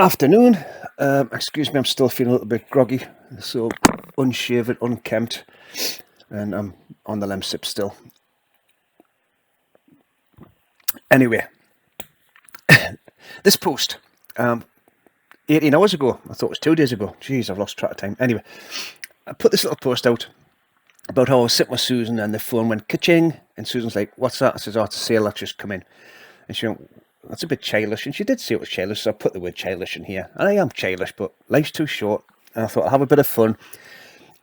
Afternoon. Excuse me, I'm still feeling a little bit groggy, so unshaven, unkempt, and I'm on the lemsip still. Anyway, this post, 18 hours ago, I thought it was 2 days ago. Jeez, I've lost track of time. Anyway, I put this little post out about how I was sitting with Susan and the phone went Kaa-Ching, and Susan's like, "What's that?" I says, "Oh, it's a sale that's just come in." And she went, "That's a bit childish." And she did say it was childish, so I put the word childish in here. And I am childish, but life's too short, and I thought I'll have a bit of fun.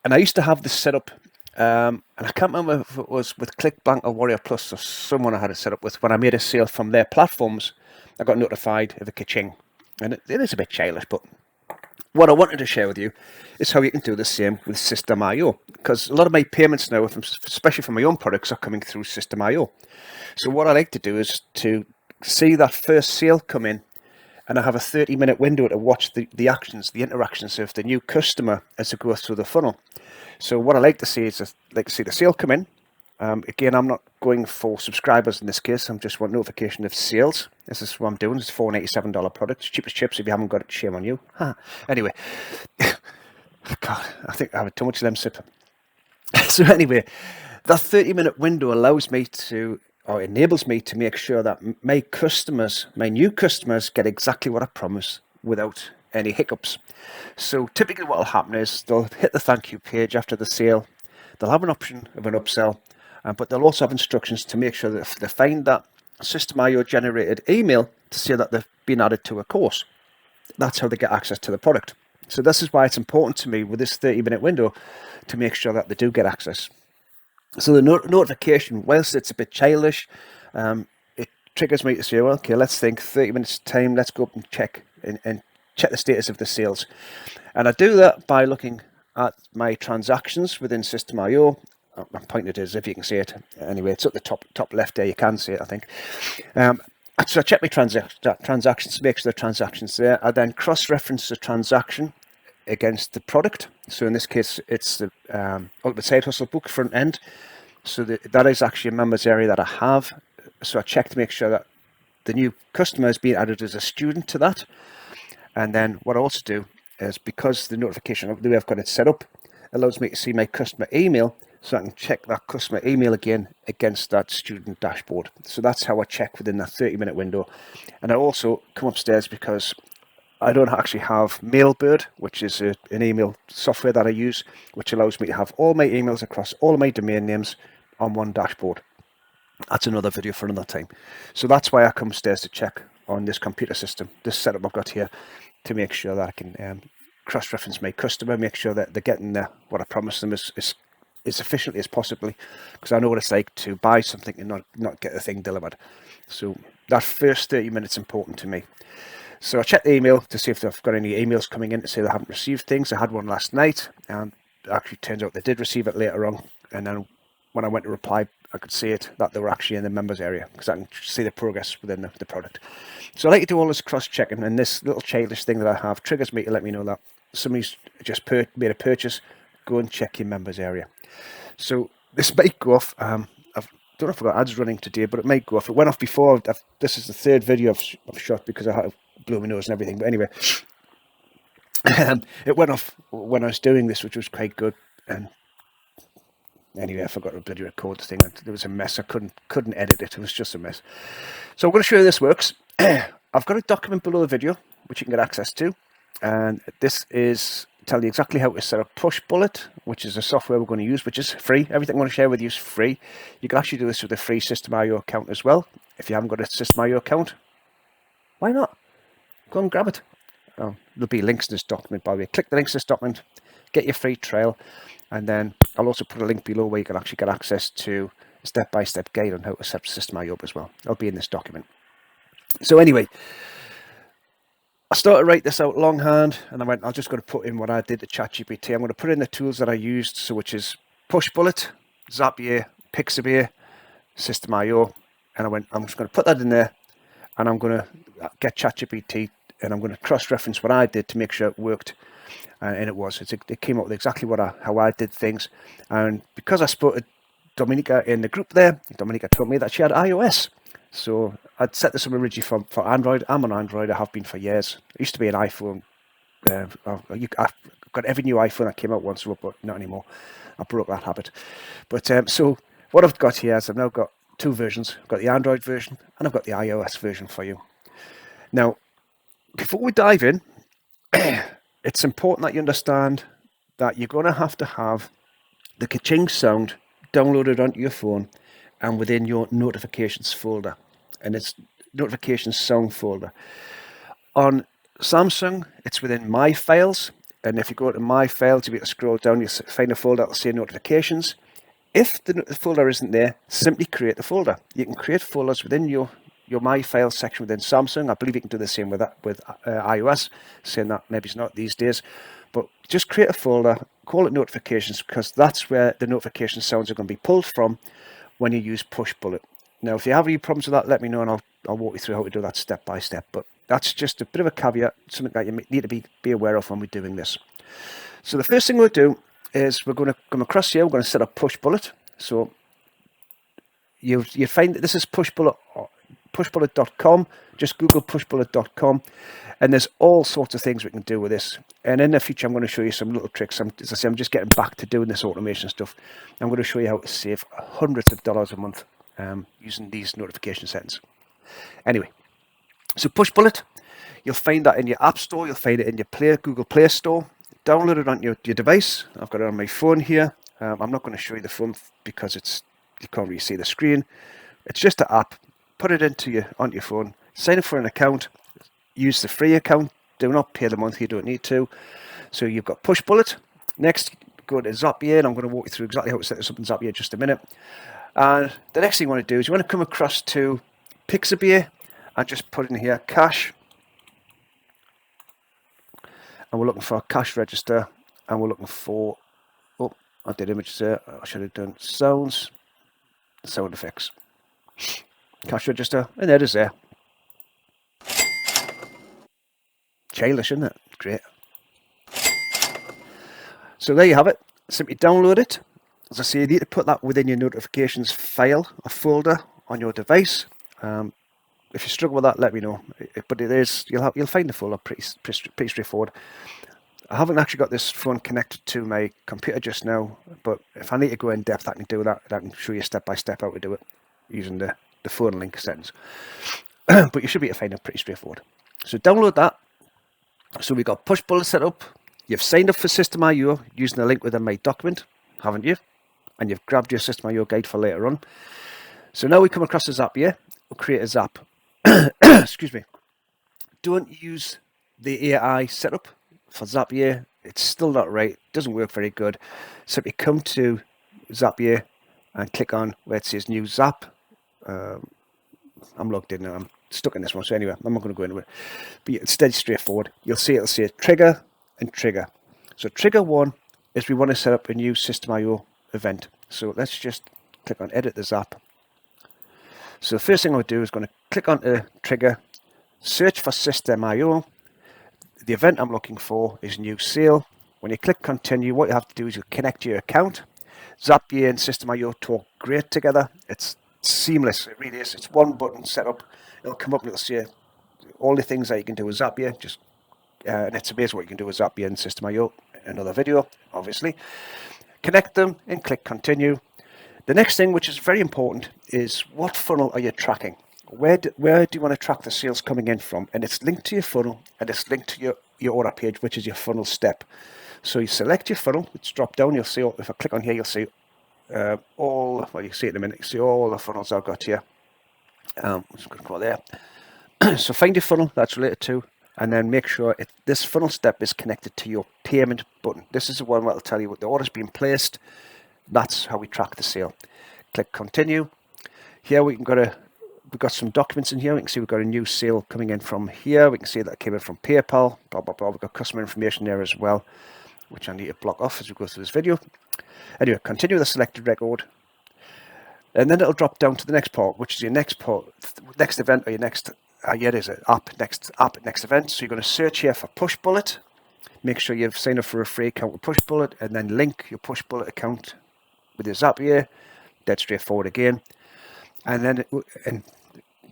And I used to have this set up, and I can't remember if it was with ClickBank or Warrior Plus or someone I had it set up with. When I made a sale from their platforms, I got notified of a Kaa-Ching. And it is a bit childish, but what I wanted to share with you is how you can do the same with Systeme IO, because a lot of my payments now, especially for my own products, are coming through Systeme IO. So what I like to do is to see that first sale come in, and I have a 30-minute window to watch the actions, the interactions of the new customer as it goes through the funnel. So what I like to see is I like to see the sale come in. Again, I'm not going for subscribers in this case. I'm just want notification of sales. This is what I'm doing. It's a $487 product. It's cheap as chips. If you haven't got it, shame on you. Anyway, God, I think I have too much of them sipping. So anyway, that 30-minute window allows me to, or enables me to make sure that my customers, my new customers, get exactly what I promise without any hiccups. So typically what will happen is they'll hit the thank you page after the sale. They'll have an option of an upsell, but they'll also have instructions to make sure that if they find that Systeme IO generated email to say that they've been added to a course, that's how they get access to the product. So this is why it's important to me with this 30-minute window to make sure that they do get access. So the notification, whilst it's a bit childish, it triggers me to say, well, okay, let's think 30 minutes time, let's go up and check check the status of the sales. And I do that by looking at my transactions within Systeme IO. I'm pointing it as if you can see it. Anyway, it's at the top left there. You can see it, I think. So I check my transactions, make sure the transaction's there. I then cross-reference the transaction against the product. So in this case, it's the Ultimate Side Hustle book front end. So that is actually a members area that I have. So I check to make sure that the new customer is being added as a student to that. And then what I also do is, because the notification of the way I've got it set up allows me to see my customer email, so I can check that customer email again against that student dashboard. So that's how I check within that 30-minute window. And I also come upstairs because I don't actually have Mailbird, which is an email software that I use, which allows me to have all my emails across all of my domain names on one dashboard. That's another video for another time. So that's why I come upstairs to check on this computer system, this setup I've got here, to make sure that I can cross-reference my customer, make sure that they're getting what I promised them as efficiently as possibly, because I know what it's like to buy something and not get the thing delivered. So that first 30 minutes is important to me. So I check the email to see if they've got any emails coming in to say they haven't received things. I had one last night, and it actually turns out they did receive it later on. And then when I went to reply, I could see it that they were actually in the members area, because I can see the progress within the product. So I like to do all this cross-checking, and this little childish thing that I have triggers me to let me know that somebody's just made a purchase. Go and check your members area. So this might go off. I don't know if I've got ads running today, but it might go off. It went off before. This is the third video I've shot because I had to blow my nose and everything. But anyway, it went off when I was doing this, which was quite good. And anyway, I forgot to bloody record the thing. It was a mess. I couldn't edit it. It was just a mess. So I'm going to show you this works. I've got a document below the video which you can get access to, and this is tell you exactly how to set up Pushbullet, which is a software we're going to use, which is free. Everything I'm going to share with you is free. You can actually do this with a free Systeme IO account as well. If you haven't got a Systeme IO account, why not? Go and grab it. There'll be links in this document, by the way. Click the links in this document, get your free trial, and then I'll also put a link below where you can actually get access to a step-by-step guide on how to set Systeme IO up as well. It'll be in this document. So anyway, I started to write this out longhand, and I went, I'm just going to put in what I did to ChatGPT. I'm going to put in the tools that I used, so which is Pushbullet, Zapier, Pixabay, Systeme IO, and I went, I'm just going to put that in there, and I'm going to get ChatGPT, and I'm going to cross-reference what I did to make sure it worked. And it came up with exactly how I did things. And because I spoke to Dominica in the group there, Dominica told me that she had iOS. So I'd set this up originally for Android. I'm on Android. I have been for years. I used to be an iPhone. I've got every new iPhone that came out once, but not anymore. I broke that habit. But so what I've got here is I've now got two versions. I've got the Android version and I've got the iOS version for you. Now, before we dive in, it's important that you understand that you're going to have the Kaa-Ching sound downloaded onto your phone and within your notifications folder. And it's notifications sound folder. On Samsung, it's within My Files. And if you go to My Files, you'll be able to scroll down, you'll find a folder that will say notifications. If the folder isn't there, simply create the folder. You can create folders within your My Files section within Samsung. I believe you can do the same with iOS, saying that maybe it's not these days. But just create a folder, call it notifications, because that's where the notification sounds are going to be pulled from when you use Pushbullet. Now, if you have any problems with that, let me know and I'll walk you through how to do that step by step. But that's just a bit of a caveat, something that you need to be aware of when we're doing this. So the first thing we'll do is we're going to come across here. We're going to set up Pushbullet. So you find that this is pushbullet.com. Just Google pushbullet.com, and there's all sorts of things we can do with this. And in the future, I'm going to show you some little tricks. As I say, I'm just getting back to doing this automation stuff. I'm going to show you how to save hundreds of dollars a month using these notification settings. Anyway, so Pushbullet, you'll find that in your App Store. You'll find it in your Google Play Store. Download it on your device. I've got it on my phone here. I'm not going to show you the phone because you can't really see the screen. It's just an app. Put it onto your phone. Sign up for an account. Use the free account. Do not pay the monthly. You don't need to. So you've got Pushbullet. Next, go to Zapier, and I'm going to walk you through exactly how to set this up in Zapier in just a minute. And the next thing you want to do is you want to come across to Pixabay and just put in here cash. And we're looking for a cash register, and we're looking for, oh, I did images there. I should have done sound effects. Cash register, and there it is there. Childish, isn't it? Great. So there you have it. Simply download it. As I say, you need to put that within your notifications file or folder on your device. If you struggle with that, let me know. But it is, you'll find the folder pretty straightforward. I haven't actually got this phone connected to my computer just now, but if I need to go in depth, I can do that. I can show you step by step how to do it using the phone link settings. But you should be able to find it pretty straightforward. So download that. So we've got Pushbullet set up. You've signed up for Systeme IO using the link within my document, haven't you? And you've grabbed your Systeme IO guide for later on. So now we come across a Zapier. We'll create a Zap. Excuse me. Don't use the AI setup for Zapier. It's still not right. It doesn't work very good. Simply come to Zapier and click on where it says New Zap. I'm logged in now. I'm stuck in this one. So anyway, I'm not going to go into it. But it's dead straightforward. You'll see it'll say trigger and trigger. So trigger one is we want to set up a new Systeme IO event. So let's just click on edit the Zap. So the first thing I'll do is going to click on trigger, search for Systeme IO. The event I'm looking for is new sale. When you click continue, what you have to do is you connect to your account. Zapier and Systeme IO talk great together. It's seamless. It really is. It's one button setup. It'll come up and it'll say all the things that you can do with Zapier. And it's amazing what you can do with Zapier and Systeme IO. Another video, obviously. Connect them and click continue. The next thing, which is very important, is what funnel are you tracking? Where do you want to track the sales coming in from? And it's linked to your funnel, and it's linked to your order page, which is your funnel step. So you select your funnel. It's drop down. You'll see, if I click on here, you'll see you see it in a minute. You see all the funnels I've got here. I'm just going to go there. So find your funnel that's related to, and then make sure this funnel step is connected to your payment button. This is the one that will tell you what the order's been placed. That's how we track the sale. Click continue. Here we've got some documents in here. We can see we've got a new sale coming in from here. We can see that it came in from PayPal. Blah blah blah. We've got customer information there as well, which I need to block off as we go through this video. Anyway, continue the selected record, and then it'll drop down to the next part, which is your next event, or your next. Here it is, next event. So you're going to search here for Pushbullet. Make sure you've signed up for a free account with Pushbullet, and then link your Pushbullet account with your Zapier. Dead straightforward again. And then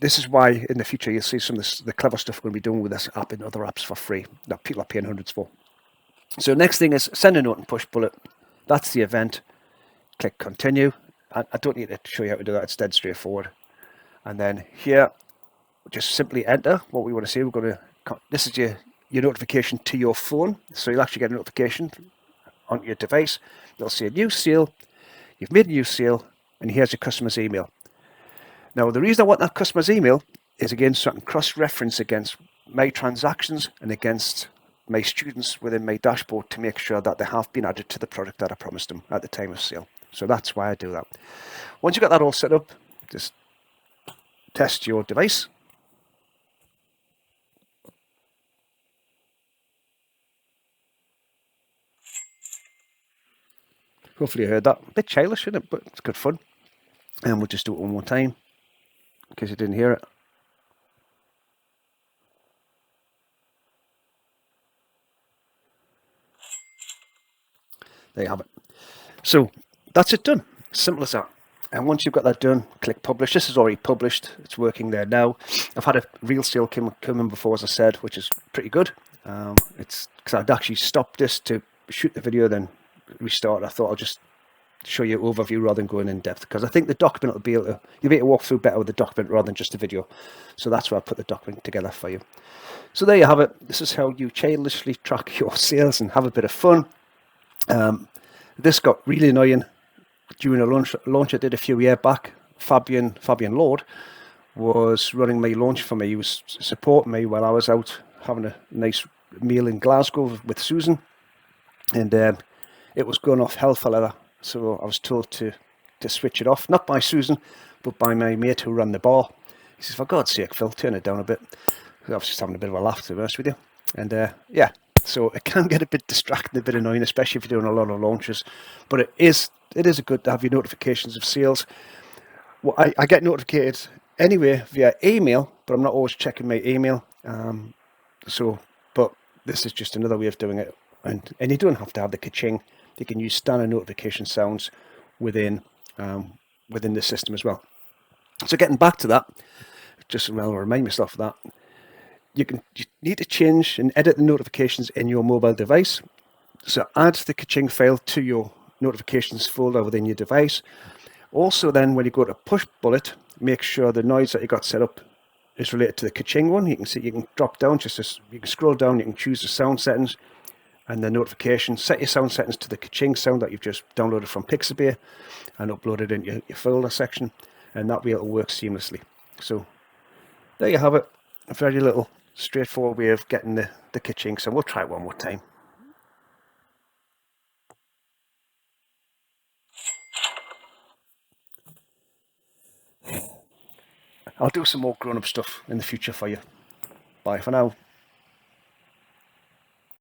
this is why in the future you'll see some of the clever stuff we're going to be doing with this app and other apps for free that people are paying hundreds for. So next thing is send a note and Pushbullet. That's the event. Click continue. I don't need to show you how to do that. It's dead straightforward. And then here, just simply enter what we want to see. We're going to. This is your notification to your phone. So you'll actually get a notification onto your device. You'll see a new sale. You've made a new sale, and here's your customer's email. Now, the reason I want that customer's email is, again, so I can cross-reference against my transactions and against my students within my dashboard to make sure that they have been added to the product that I promised them at the time of sale. So that's why I do that. Once you've got that all set up, just test your device. Hopefully you heard that. A bit childish, isn't it? But it's good fun. And we'll just do it one more time in case you didn't hear it. There you have it. So that's it done. Simple as that. And once you've got that done, click publish. This is already published. It's working there now. I've had a real sale come in before, as I said, which is pretty good. It's because I'd actually stopped this to shoot the video, then restart. I thought I'll just show you an overview rather than going in depth, because I think the document will be able to, you'll be able to walk through better with the document rather than just the video. So that's why I put the document together for you. So there you have it. This is how you childishly track your sales and have a bit of fun. This got really annoying during a launch I did a few years back. Fabian Lord was running my launch for me. He was supporting me while I was out having a nice meal in Glasgow with Susan, and it was going off hell for leather. So I was told to switch it off, not by Susan, but by my mate who ran the bar. He says, "For God's sake, Phil, turn it down a bit." I was just having a bit of a laugh, to be honest with you. And yeah, so it can get a bit distracting, a bit annoying, especially if you're doing a lot of launches. But it is a good to have your notifications of sales. Well, I get notified anyway via email, but I'm not always checking my email. But this is just another way of doing it. And you don't have to have the Kaa-Ching. You can use standard notification sounds within the system as well. So getting back to that, just to remind myself of that, you need to change and edit the notifications in your mobile device. So add the Kaa-Ching file to your notifications folder within your device. Also then, when you go to Pushbullet, make sure the noise that you got set up is related to the Kaa-Ching one. You can see, you can drop down, you can scroll down, you can choose the sound settings and the notification. Set your sound settings to the Kaa-Ching sound that you've just downloaded from Pixabay and uploaded into your folder section, and that way it'll work seamlessly. So there you have it. A very little straightforward way of getting the Kaa-Ching. So we'll try it one more time. I'll do some more grown-up stuff in the future for you. Bye for now.